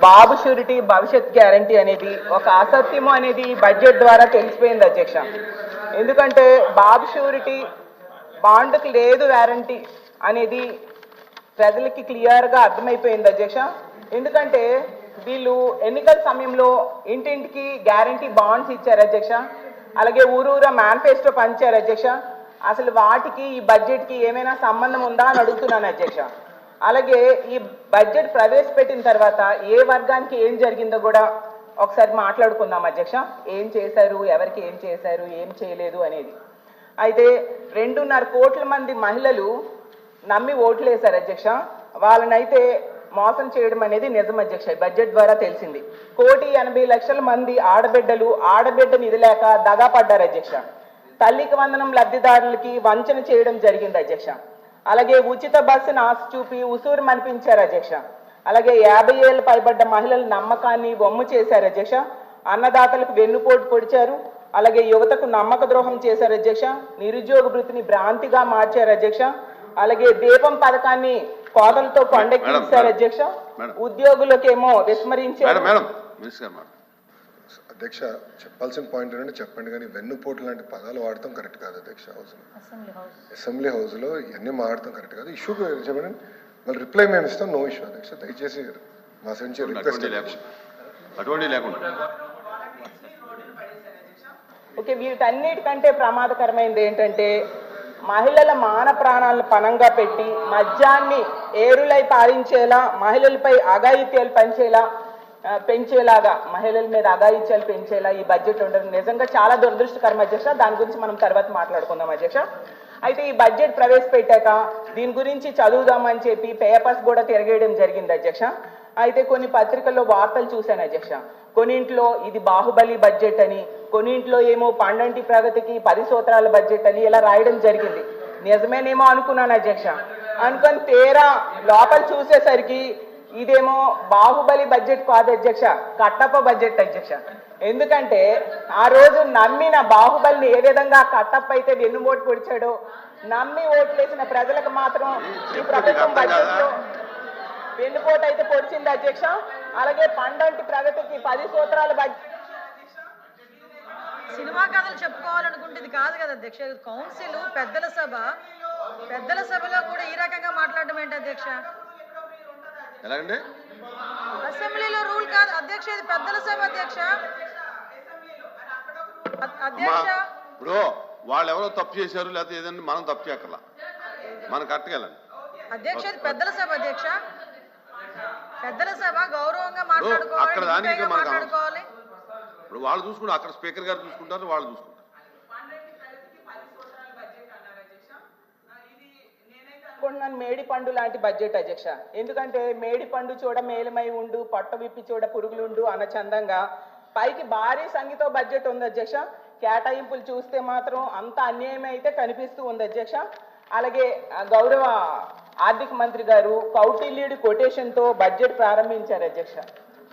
బాబు surety భవిష్యత్ guarantee అనేది ఒక అసత్యము అనేది బడ్జెట్ ద్వారా తెలిసిపోయింది అధ్యక్ష. ఎందుకంటే బాబు షూరిటీ బాండ్కి లేదు వారంటీ అనేది ప్రజలకి క్లియర్గా అర్థమైపోయింది అధ్యక్ష. ఎందుకంటే వీళ్ళు ఎన్నికల సమయంలో ఇంటింటికి గ్యారంటీ బాండ్స్ ఇచ్చారు అధ్యక్ష. అలాగే ఊరూరా మేనిఫెస్టో పంచారు అధ్యక్ష. అసలు వాటికి ఈ బడ్జెట్కి ఏమైనా సంబంధం ఉందా అని అడుగుతున్నాను అధ్యక్ష. అలాగే ఈ బడ్జెట్ ప్రవేశపెట్టిన తర్వాత ఏ వర్గానికి ఏం జరిగిందో కూడా ఒకసారి మాట్లాడుకుందాం అధ్యక్ష. ఏం చేశారు, ఎవరికి ఏం చేశారు, ఏం చేయలేదు అనేది. అయితే 2.5 కోట్ల మంది మహిళలు నమ్మి ఓట్లు వేశారు అధ్యక్ష. వాళ్ళనైతే మోసం చేయడం అనేది నిజం అధ్యక్ష. బడ్జెట్ ద్వారా తెలిసింది. 1,80,00,000 మంది ఆడబిడ్డలు ఆడబిడ్డ నిధి లేక దగా పడ్డారు అధ్యక్ష. తల్లికి వందనం లబ్ధిదారులకి వంచన చేయడం జరిగింది అధ్యక్ష. అలాగే ఉచిత బస్సును ఆశ చూపి ఉసూరు మనిపించారు అధ్యక్ష. అలాగే 50 ఏళ్ళు పైబడ్డ మహిళల నమ్మకాన్ని వమ్ము చేశారు అధ్యక్ష. అన్నదాతలకు వెన్నుపోటు పొడిచారు. అలాగే యువతకు నమ్మక ద్రోహం చేశారు అధ్యక్ష. నిరుద్యోగ వృత్తిని భ్రాంతిగా మార్చారు అధ్యక్ష. అలాగే దీపం పథకాన్ని కోతలతో కొండెక్కించారు అధ్యక్ష. ఉద్యోగులకేమో విస్మరించారు. అధ్యక్ష, చెప్పాల్సిన పాయింట్ ఏంటంటే చెప్పండి, కానీ వెన్నుపోటు లాంటి పదాలు వాడటం కరెక్ట్ కాదు అధ్యక్ష. అసెంబ్లీ హౌస్ లో ఇవన్నీ మాడటం కరెక్ట్ కాదు. ఇష్యూ చెప్పండి, మళ్ళీ రిప్లై మేము ఇస్తాం. నో ఇష్యూ అధ్యక్ష. దయచేసి మా నుంచి రిక్వెస్ట్. ఓకే, వీటన్నిటికంటే ప్రమాదకరమైనది ఏంటంటే మహిళల మాన ప్రాణాలను పణంగా పెట్టి మద్యాన్ని ఏరులై పారించేలా, మహిళలపై అఘాయిత్యాలు పెంచేలాగా మహిళల మీద అఘాయిత్యాలు పెంచేలా ఈ బడ్జెట్ ఉండడం నిజంగా చాలా దురదృష్టకరం అధ్యక్ష. దాని గురించి మనం తర్వాత మాట్లాడుకుందాం అధ్యక్ష. అయితే ఈ బడ్జెట్ ప్రవేశపెట్టాక దీని గురించి చదువుదామని చెప్పి పేపర్స్ కూడా తిరగేయడం జరిగింది అధ్యక్ష. అయితే కొన్ని పత్రికల్లో వార్తలు చూశాను అధ్యక్ష. కొన్నింట్లో ఇది బాహుబలి బడ్జెట్ అని, కొన్నింట్లో ఏమో పండంటి ప్రగతికి 10 సూత్రాల బడ్జెట్ అని ఇలా రాయడం జరిగింది. నిజమేనేమో అనుకున్నాను అధ్యక్ష. అనుకొని తీరా లోపల చూసేసరికి ఇదేమో బాహుబలి బడ్జెట్ కాదు అధ్యక్ష, కట్టప్ప బడ్జెట్ అధ్యక్ష. ఎందుకంటే ఆ రోజు నమ్మిన బాహుబలిని ఏ విధంగా కట్టప్ప అయితే వెన్నుపోటు పొడిచాడో, నమ్మి ఓట్లేసిన ప్రజలకు మాత్రం ఈ ప్రభుత్వం బడ్జెట్ లో వెన్నుపోటు అయితే పొడిచింది అధ్యక్ష. అలాగే పండంటి ప్రగతికి 10 సూత్రాల బడ్జెట్. సినిమా కథలు చెప్పుకోవాలనుకుంటే ఇది కాదు కదా అధ్యక్ష. కౌన్సిల్ పెద్దల సభలో కూడా ఈ రకంగా మాట్లాడడం ఏంటి అధ్యక్ష? ఎలాగండి? అసెంబ్లీలో రూల్ కాదు అధ్యక్ష, ఇది పెద్దల సభ అధ్యక్ష. అధ్యక్ష, ఇప్పుడు వాళ్ళు ఎవరో తప్పు చేశారు, లేకపోతే ఏదైనా మనం తప్పు చేయక్కర్లా, మనం కరెక్ట్గా అధ్యక్ష. ఇది పెద్దల సభ అధ్యక్ష. పెద్దల సభ గౌరవంగా మాట్లాడుకోవాలి. ఇప్పుడు వాళ్ళు చూసుకుంటారు, అక్కడ స్పీకర్ గారు చూసుకుంటారు, వాళ్ళు చూసుకుంటారు. మేడి పండు లాంటి బడ్జెట్ అధ్యక్ష. ఎందుకంటే మేడి పండు చూడ మేలమై ఉండు, పట్ట విప్పి చూడ పురుగులుండు అన్న చందంగా పైకి భారీ సంఖ్యతో బడ్జెట్ ఉంది అధ్యక్ష. కేటాయింపులు చూస్తే మాత్రం అంత అన్యాయం అయితే కనిపిస్తూ ఉంది అధ్యక్ష. అలాగే గౌరవ ఆర్థిక మంత్రి గారు కౌటిల్యుడి కొటేషన్తో బడ్జెట్ ప్రారంభించారు అధ్యక్ష.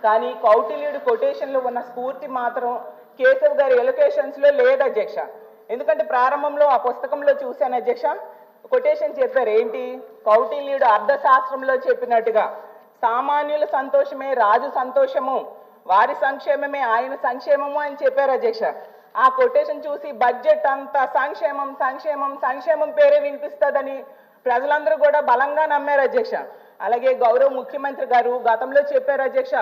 కానీ కౌటిల్యుడి కొటేషన్లో ఉన్న స్ఫూర్తి మాత్రం కేశవ్ గారి ఎలొకేషన్స్లో లేదు అధ్యక్ష. ఎందుకంటే ప్రారంభంలో ఆ పుస్తకంలో చూశాను అధ్యక్ష, కొటేషన్ చెప్పారు. ఏంటి? కౌటిల్యుడు అర్థశాస్త్రంలో చెప్పినట్టుగా సామాన్యుల సంతోషమే రాజు సంతోషము, వారి సంక్షేమమే ఆయన సంక్షేమము అని చెప్పారు అధ్యక్ష. ఆ కొటేషన్ చూసి బడ్జెట్ అంతా సంక్షేమం సంక్షేమం సంక్షేమం పేరే వినిపిస్తుందని ప్రజలందరూ కూడా బలంగా నమ్మారు అధ్యక్ష. అలాగే గౌరవ ముఖ్యమంత్రి గారు గతంలో చెప్పారు అధ్యక్ష,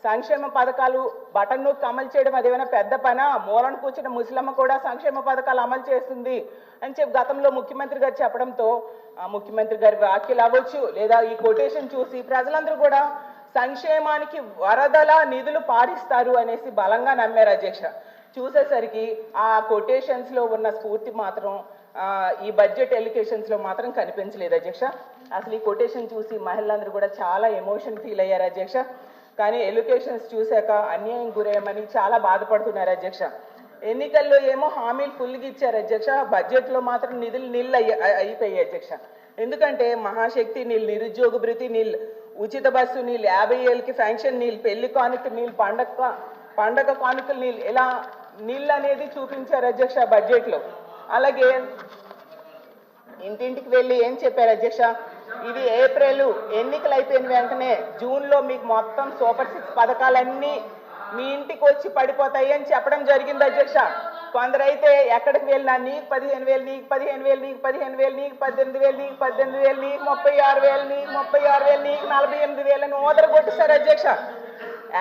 సంక్షేమ పథకాలు బటన్ నొక్కి అమలు చేయడం అదేమైనా పెద్ద పనా, మూలను కూర్చున్న ముసలమ్మ కూడా సంక్షేమ పథకాలు అమలు చేస్తుంది అని చెప్పి గతంలో ముఖ్యమంత్రి గారు చెప్పడంతో ముఖ్యమంత్రి గారి వ్యాఖ్యలు అవ్వచ్చు లేదా ఈ కొటేషన్ చూసి ప్రజలందరూ కూడా సంక్షేమానికి వరదల నిధులు పారిస్తారు అనేసి బలంగా నమ్మారు అధ్యక్ష. చూసేసరికి ఆ కొటేషన్స్ లో ఉన్న స్ఫూర్తి మాత్రం ఈ బడ్జెట్ ఎలికేషన్స్ లో మాత్రం కనిపించలేదు అధ్యక్ష. అసలు ఈ కొటేషన్ చూసి మహిళలందరూ కూడా చాలా ఎమోషన్ ఫీల్ అయ్యారు అధ్యక్ష. కానీ ఎలికేషన్స్ చూశాక అన్యాయం గురయ్యమని చాలా బాధపడుతున్నారు అధ్యక్ష. ఎన్నికల్లో ఏమో హామీలు ఫుల్గా ఇచ్చారు అధ్యక్ష, బడ్జెట్లో మాత్రం నిధులు నీళ్ళు అయిపోయాయి అధ్యక్ష. ఎందుకంటే మహాశక్తి నీళ్ళు, నిరుద్యోగ భృతి నీళ్ళు, ఉచిత బస్సు నీళ్ళు, 50 ఏళ్ళకి ఫెన్షన్ నీళ్ళు, పెళ్లి కానుక నీళ్ళు, పండగ కానుకలు నీళ్ళు, ఇలా నీళ్ళు అనేది చూపించారు అధ్యక్ష బడ్జెట్లో. అలాగే ఇంటింటికి వెళ్ళి ఏం చెప్పారు అధ్యక్ష, ఇది ఏప్రిల్ ఎన్నికలు అయిపోయిన వెంటనే జూన్ లో మీకు మొత్తం సూపర్ 6 పథకాలన్నీ మీ ఇంటికి వచ్చి పడిపోతాయి అని చెప్పడం జరిగింది అధ్యక్ష. కొందరైతే ఎక్కడికి వెళ్ళినా నీకు 15,000, నీకు 15,000, నీకు 15,000, నీకు 18,000, నీకు 18,000, నీకు 36,000, నీకు 36,000, నీకు 48,000 అని ఓదర కొట్టేశారు అధ్యక్ష.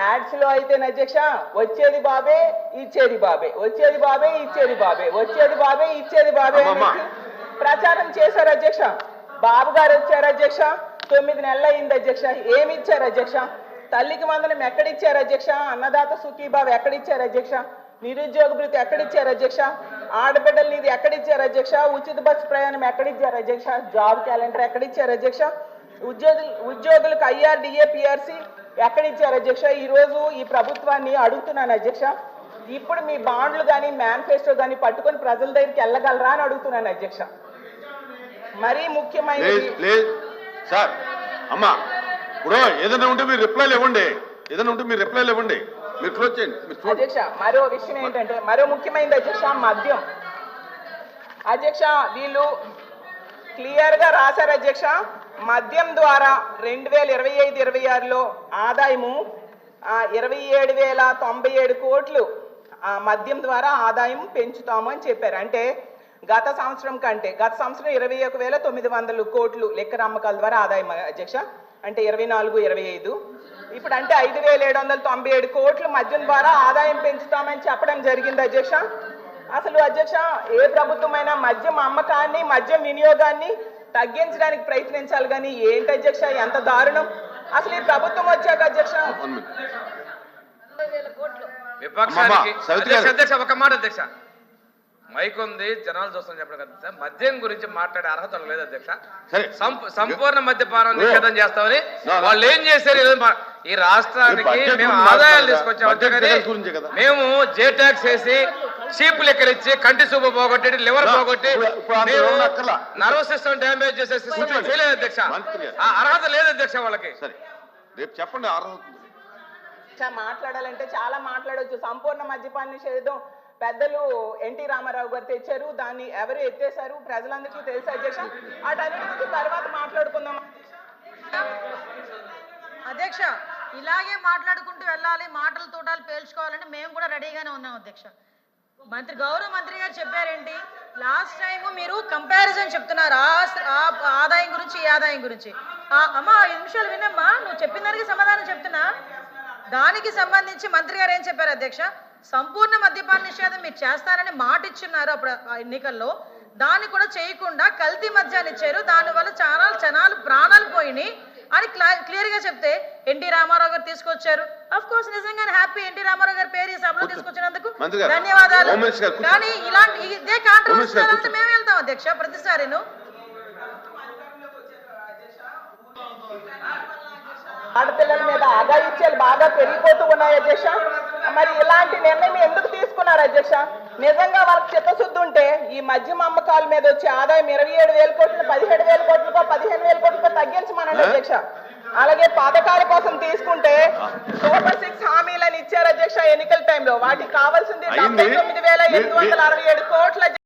యాడ్స్ లో అయితే అధ్యక్ష వచ్చేది బాబే ఇచ్చేది బాబే, వచ్చేది బాబే ఇచ్చేది బాబే, వచ్చేది బాబే ఇచ్చేది బాబే అని ప్రచారం చేశారు అధ్యక్ష. బాబు గారు వచ్చారు అధ్యక్ష, 9 నెలలు అయింది అధ్యక్ష. ఏమి ఇచ్చారు అధ్యక్ష? తల్లికి వందనం ఎక్కడిచ్చారు అధ్యక్ష? అన్నదాత సుఖీబాబు ఎక్కడిచ్చారు అధ్యక్ష? నిరుద్యోగ భృతి ఎక్కడిచ్చారు అధ్యక్ష? ఆడబిడ్డల నిధి ఎక్కడిచ్చారు అధ్యక్ష? ఉచిత బస్సు ప్రయాణం ఎక్కడిచ్చారు అధ్యక్ష? జాబ్ క్యాలెండర్ ఎక్కడిచ్చారు అధ్యక్ష? ఉద్యోగులకు IRDA PRC ఎక్కడిచ్చారు అధ్యక్ష? ఈ రోజు ఈ ప్రభుత్వాన్ని అడుగుతున్నాను అధ్యక్ష, ఇప్పుడు మీ బాండ్లు కానీ మేనిఫెస్టో కానీ పట్టుకొని ప్రజల దగ్గరికి వెళ్ళగలరా అని అడుగుతున్నాను అధ్యక్ష. మరీ ముఖ్యమైనది సార్ అమ్మా, ఇప్పుడు ఏదైనా ఉంటే మీరు రిప్లైలు ఇవ్వండి, ఏదైనా ఉంటే మీరు రిప్లైలు ఇవ్వండి, మీరు క్లోజ్ చేయండి. అధ్యక్ష మరో విషయం ఏంటంటే, మరో ముఖ్యమైనది అధ్యక్ష మద్యం. అధ్యక్ష వీళ్ళు క్లియర్ గా రాశారు అధ్యక్ష, మద్యం ద్వారా 2025-26లో ఆదాయము 27,097 కోట్లు మద్యం ద్వారా ఆదాయం పెంచుతాము అని చెప్పారు. అంటే గత సంవత్సరం 21,900 కోట్లు లిక్కర్ అమ్మకాల ద్వారా ఆదాయం అధ్యక్ష. అంటే 24-25 ఇప్పుడు అంటే 5,797 కోట్లు మద్యం ద్వారా ఆదాయం పెంచుతామని చెప్పడం జరిగింది అధ్యక్ష. అసలు అధ్యక్ష ఏ ప్రభుత్వమైనా మద్యం అమ్మకాన్ని మద్యం వినియోగాన్ని తగ్గించడానికి ప్రయత్నించాలి కానీ ఏంటి అధ్యక్ష ఎంత దారుణం అసలు ఈ ప్రభుత్వం వచ్చాక అధ్యక్ష. విపక్షానికి అధ్యక్ష ఒక మాట అధ్యక్ష, మైక్ ఉంది జనాలు చూస్తాం చెప్పడం కదా, మద్యం గురించి మాట్లాడే అర్హత లేదు అధ్యక్ష. సంపూర్ణ మద్యపానం నిషేధం చేస్తామని వాళ్ళు ఏం చేశారు? ఈ రాష్ట్రానికి మేము ఆదాయాలు తీసుకొచ్చాం, మేము జే ట్యాక్స్ వేసి చీప్ లెక్కలు ఇచ్చి కంటి చూపు పోగొట్టి లివర్ పోగొట్టి నర్వస్ సిస్టమ్ డ్యామేజ్ చేసే సిస్టమ్ చేయలేదు అధ్యక్ష. ఆ అర్హత లేదు అధ్యక్ష వాళ్ళకి. రేపు చెప్పండి అర్హత. మాట్లాడాలంటే చాలా మాట్లాడవచ్చు. సంపూర్ణ మద్యపాన నిషేధం పెద్దలు ఎన్టీ రామారావు గారు తెచ్చారు, దాన్ని ఎవరు ఎత్తేసారు ప్రజలందరికీ తెలుసు అధ్యక్ష. అటన్నిటికీ తర్వాత మాట్లాడుకుందాం అధ్యక్ష. ఇలాగే మాట్లాడుకుంటూ వెళ్ళాలి, మాటలు తోటాలు పేల్చుకోవాలని మేము కూడా రెడీగానే ఉన్నాం అధ్యక్ష. గౌరవ మంత్రి గారు చెప్పారేంటి లాస్ట్ టైం మీరు కంపారిజన్ చెప్తున్నారు ఆదాయం గురించి ఈ ఆదాయం గురించి. అమ్మా 5 నిమిషాలు వినమ్మా, నువ్వు చెప్పిన దానికి సమాధానం చెప్తున్నా. దానికి సంబంధించి మంత్రి గారు ఏం చెప్పారు అధ్యక్ష? సంపూర్ణ మద్యపాన నిషేధం మీరు చేస్తారని మాట ఇచ్చున్నారు అప్పుడు ఎన్నికల్లో, దాన్ని కూడా చేయకుండా కల్తీ మద్యాన్ని ఇచ్చారు, దానివల్ల చాలా జనాలు ప్రాణాలు పోయినాయి అని క్లియర్ గా చెప్తే ఎన్టీ రామారావు గారు తీసుకొచ్చారు. అఫ్ కోర్స్ నిజంగానే హ్యాపీ ఎన్టీ రామారావు గారు పేరు ఈ సభలో తీసుకొచ్చినందుకు ధన్యవాదాలు. కానీ ఇలాంటి ఇదే కాంట్రవర్సీ మేము వెళ్తాం అధ్యక్ష ప్రతిసారిను. ఆడపిల్లల మీద అఘాయిత్యాలు బాగా పెరిగిపోతూ ఉన్నాయి అధ్యక్ష. మరి ఇలాంటి నిర్ణయం ఎందుకు తీసుకున్నారు అధ్యక్ష? నిజంగా వాళ్ళకి చిత్తశుద్ధి ఉంటే ఈ మద్యం అమ్మకాల మీద వచ్చే ఆదాయం 27,000 కోట్లు 17,000 కోట్లకో 15,000 కోట్లకో తగ్గించమనండి అధ్యక్ష. అలాగే పథకాల కోసం తీసుకుంటే సూపర్ 6 హామీలను ఇచ్చారు అధ్యక్ష ఎన్నికల టైంలో, వాటికి కావాల్సింది 79,867 కోట్ల